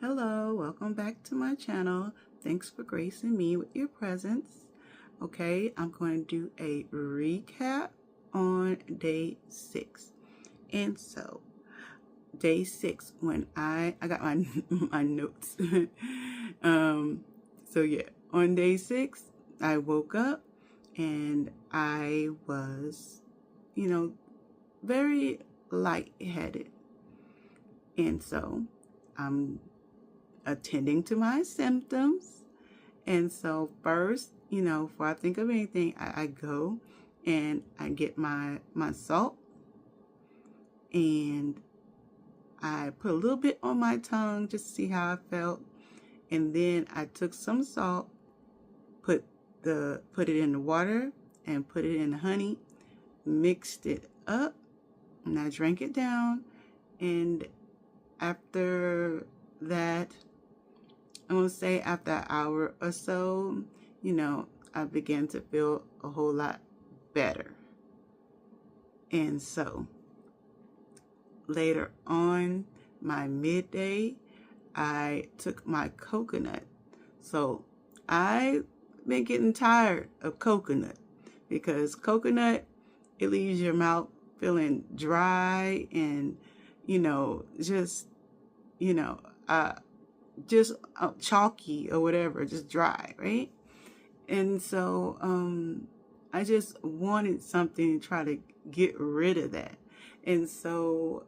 Hello, welcome back to my channel. Thanks for gracing me with your presence. Okay, I'm going to do a recap on day 6. And so, day 6, when I got my my notes. So yeah, on day 6, I woke up and I was, very lightheaded. And so, I'm attending to my symptoms. And so first, before I think of anything, I go and I get my salt and I put a little bit on my tongue just to see how I felt. And then I took some salt, put it in the water and put it in the honey, mixed it up, and I drank it down. And after that, I'm going to say after an hour or so, I began to feel a whole lot better. And so later on, my midday, I took my coconut. So I've been getting tired of coconut because coconut, it leaves your mouth feeling dry and, just chalky or whatever, just dry, right? And so I just wanted something to try to get rid of that. And so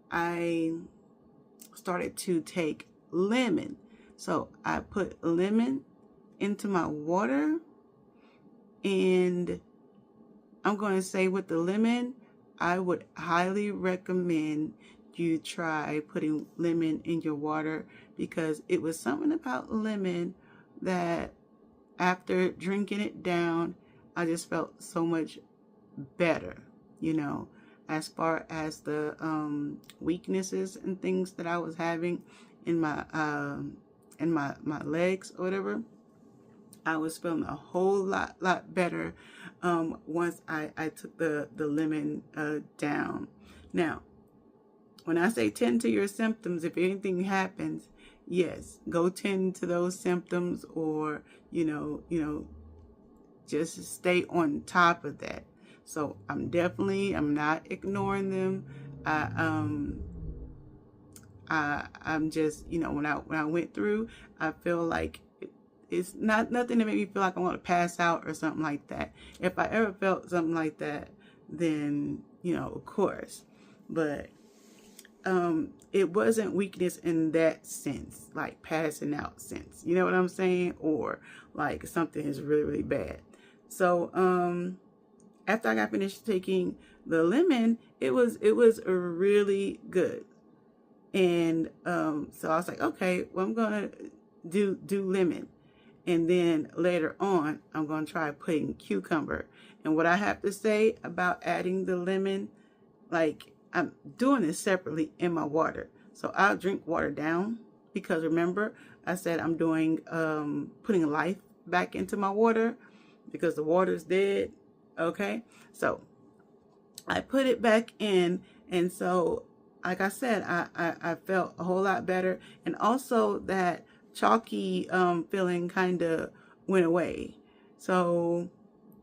I started to take lemon. So I put lemon into my water, and I'm going to say with the lemon, I would highly recommend you try putting lemon in your water, because it was something about lemon that after drinking it down, I just felt so much better, as far as the weaknesses and things that I was having in my my legs or whatever. I was feeling a whole lot better once I took the lemon down. Now, when I say tend to your symptoms, if anything happens, yes, go tend to those symptoms, or just stay on top of that. So I'm not ignoring them. I'm just, when I went through, I feel like it's nothing to make me feel like I want to pass out or something like that. If I ever felt something like that, then of course, but it wasn't weakness in that sense, like passing out sense. You know what I'm saying? Or like something is really bad. So after I got finished taking the lemon, it was really good. And so I was like, okay, well, I'm gonna do lemon, and then later on I'm gonna try putting cucumber. And what I have to say about adding the lemon, like, I'm doing this separately in my water. So I'll drink water down, because remember I said I'm doing putting life back into my water because the water's dead. Okay, so I put it back in, and so like I said, I felt a whole lot better, and also that chalky feeling kind of went away. So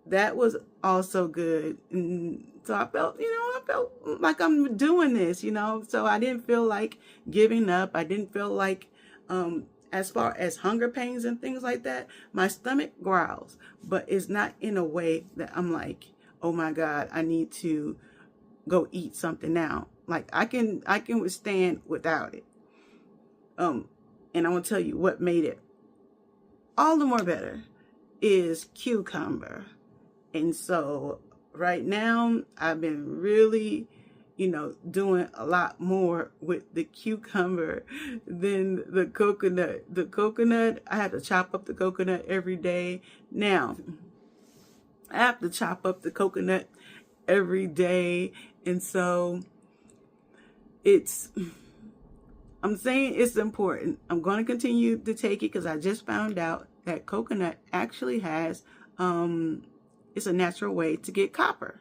that was also good. And so I felt, I felt like I'm doing this, so I didn't feel like giving up. I didn't feel like, as far as hunger pains and things like that, my stomach growls, but it's not in a way that I'm like, oh my God, I need to go eat something now. Like I can withstand without it. And I want to tell you what made it all the more better is cucumber. And so right now I've been really, doing a lot more with the cucumber than the coconut. The coconut, I have to chop up the coconut every day. Now, I have to chop up the coconut every day. And so I'm saying it's important. I'm going to continue to take it because I just found out that coconut actually has, it's a natural way to get copper.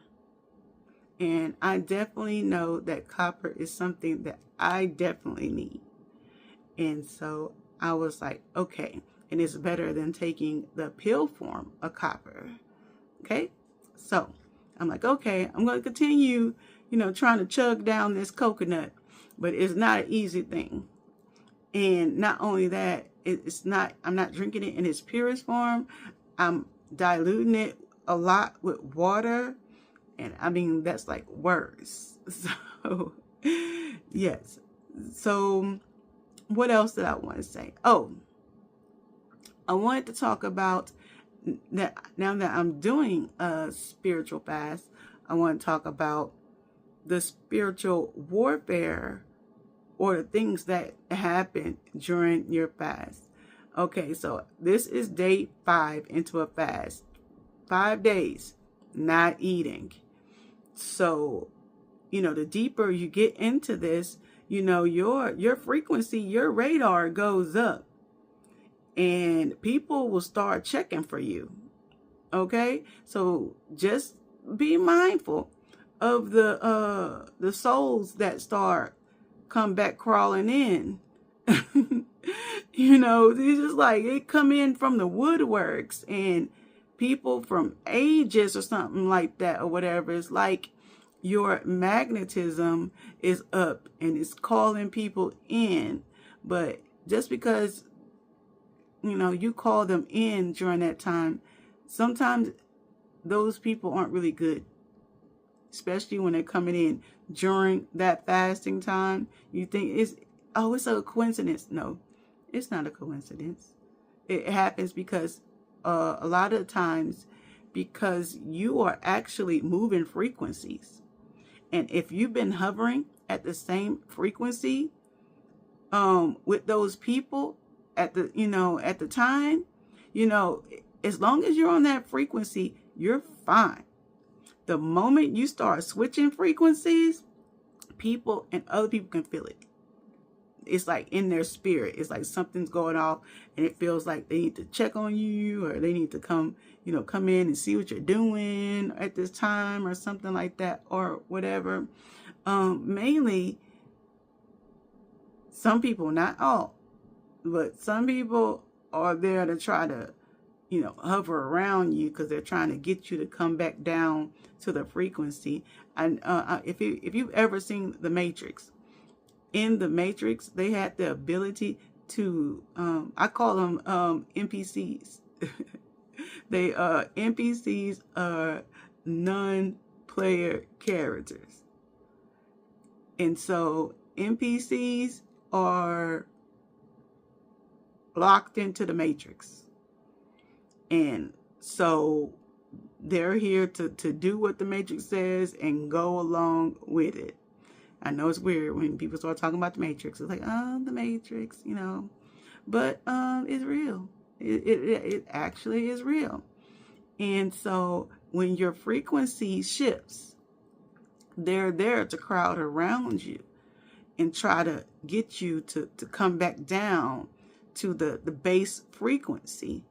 And I definitely know that copper is something that I definitely need. And so I was like, okay, and it's better than taking the pill form of copper. Okay, so I'm like, okay, I'm going to continue, trying to chug down this coconut, but it's not an easy thing. And not only that, I'm not drinking it in its purest form. I'm diluting it a lot with water. And I mean, that's like worse. So, yes. So, what else did I want to say? Oh, I wanted to talk about that now that I'm doing a spiritual fast. I want to talk about the spiritual warfare or the things that happen during your fast. Okay, so this is day 5 into a fast. 5 days not eating. So, the deeper you get into this, your frequency, your radar goes up, and people will start checking for you. Okay? So just be mindful of the souls that start come back crawling in. It's just like it come in from the woodworks, and people from ages or something like that or whatever. It's like your magnetism is up and it's calling people in. But just because you call them in during that time, sometimes those people aren't really good, especially when they're coming in during that fasting time. You think it's a coincidence. No, it's not a coincidence. It happens because a lot of times because you are actually moving frequencies. And if you've been hovering at the same frequency with those people at the time, as long as you're on that frequency, you're fine. The moment you start switching frequencies, people and other people can feel it. It's like in their spirit. It's like something's going off, and it feels like they need to check on you, or they need to come in and see what you're doing at this time or something like that or whatever. Mainly, some people, not all, but some people are there to try to, hover around you because they're trying to get you to come back down to the frequency. And if you've ever seen The Matrix, in The Matrix, they had the ability to, I call them NPCs. NPCs are non-player characters. And so NPCs are locked into the Matrix. And so they're here to do what the Matrix says and go along with it. I know it's weird when people start talking about the Matrix. It's like, oh, the Matrix, but it's real. It actually is real. And so when your frequency shifts, they're there to crowd around you and try to get you to come back down to the base frequency,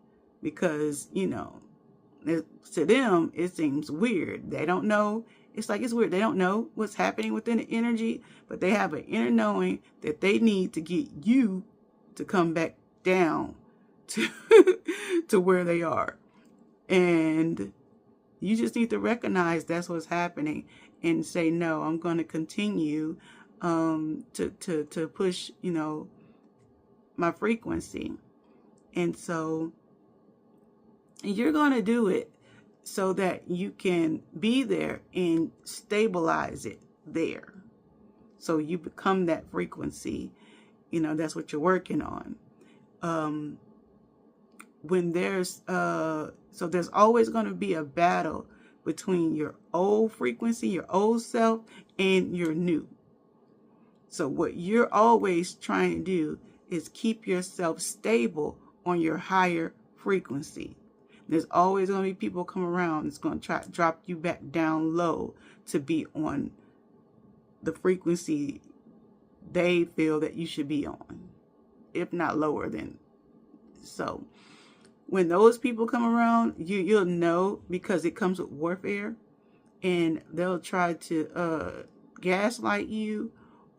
because, to them, it seems weird. They don't know. It's like it's weird. They don't know what's happening within the energy, but they have an inner knowing that they need to get you to come back down to where they are. And you just need to recognize that's what's happening and say, no, I'm going to continue to push, my frequency. And so you're going to do it so that you can be there and stabilize it there. So you become that frequency. That's what you're working on. When there's always going to be a battle between your old frequency, your old self, and your new. So what you're always trying to do is keep yourself stable on your higher frequency. There's always going to be people come around that's going to try to drop you back down low to be on the frequency they feel that you should be on, if not lower than. So when those people come around, you'll know, because it comes with warfare, and they'll try to gaslight you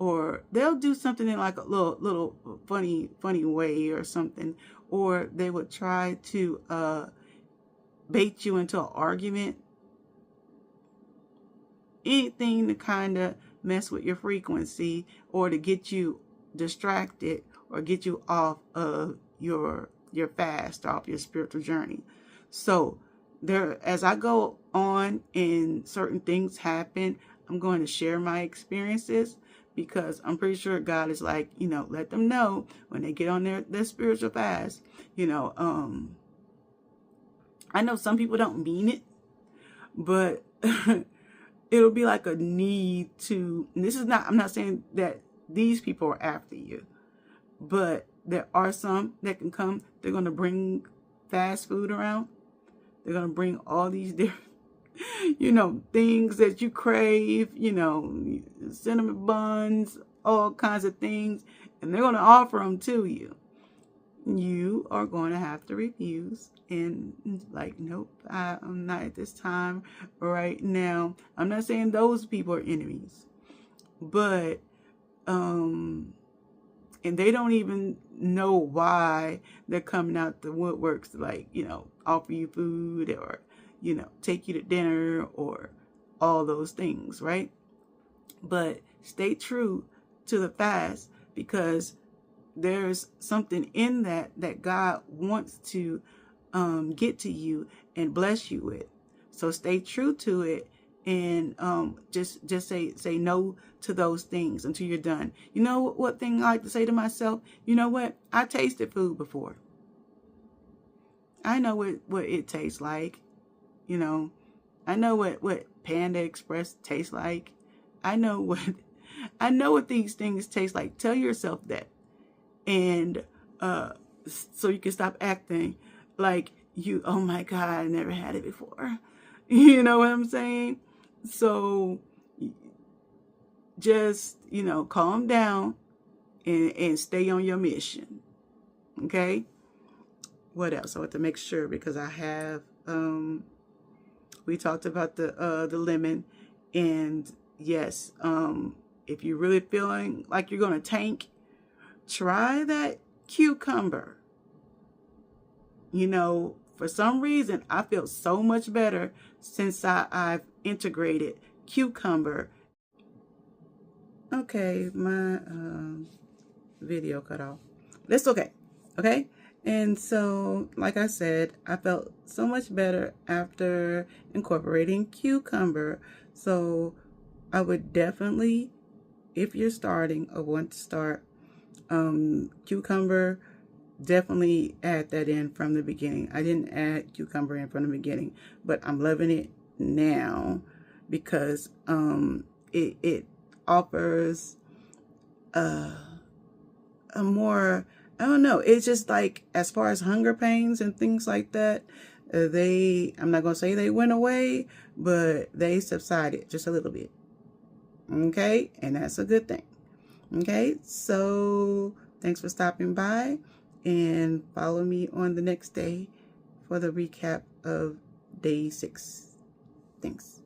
or they'll do something in like a little funny way or something, or they would try to bait you into an argument. Anything to kind of mess with your frequency, or to get you distracted, or get you off of your fast, off your spiritual journey. So there, as I go on and certain things happen, I'm going to share my experiences, because I'm pretty sure God is like, let them know when they get on their spiritual fast. I know some people don't mean it, but it'll be like a need to, and this is not, I'm not saying that these people are after you, but there are some that can come. They're going to bring fast food around. They're going to bring all these different, things that you crave, cinnamon buns, all kinds of things, and they're going to offer them to you. You are going to have to refuse and like, nope, I'm not at this time right now. I'm not saying those people are enemies, but and they don't even know why they're coming out the woodworks to, like, offer you food, or take you to dinner, or all those things, right? But stay true to the fast, because there's something in that God wants to get to you and bless you with. So stay true to it, and just say no to those things until you're done. You know what thing I like to say to myself? You know what? I tasted food before. I know what it tastes like. I know what Panda Express tastes like. I know what these things taste like. Tell yourself that. And so you can stop acting like oh my God, I never had it before. You know what I'm saying? So just, calm down and stay on your mission. Okay? What else? I want to make sure, because I have we talked about the lemon, and yes, if you're really feeling like you're going to tank, try that cucumber. For some reason, I feel so much better since I've integrated cucumber. Okay, my video cut off. That's okay. Okay? And so, like I said, I felt so much better after incorporating cucumber. So I would definitely, if you're starting or want to start, cucumber, definitely add that in from the beginning. I didn't add cucumber in from the beginning, but I'm loving it now, because it offers a more, I don't know, it's just like, as far as hunger pains and things like that, I'm not going to say they went away, but they subsided just a little bit. Okay? And that's a good thing. Okay? So thanks for stopping by, and follow me on the next day for the recap of day 6. Thanks.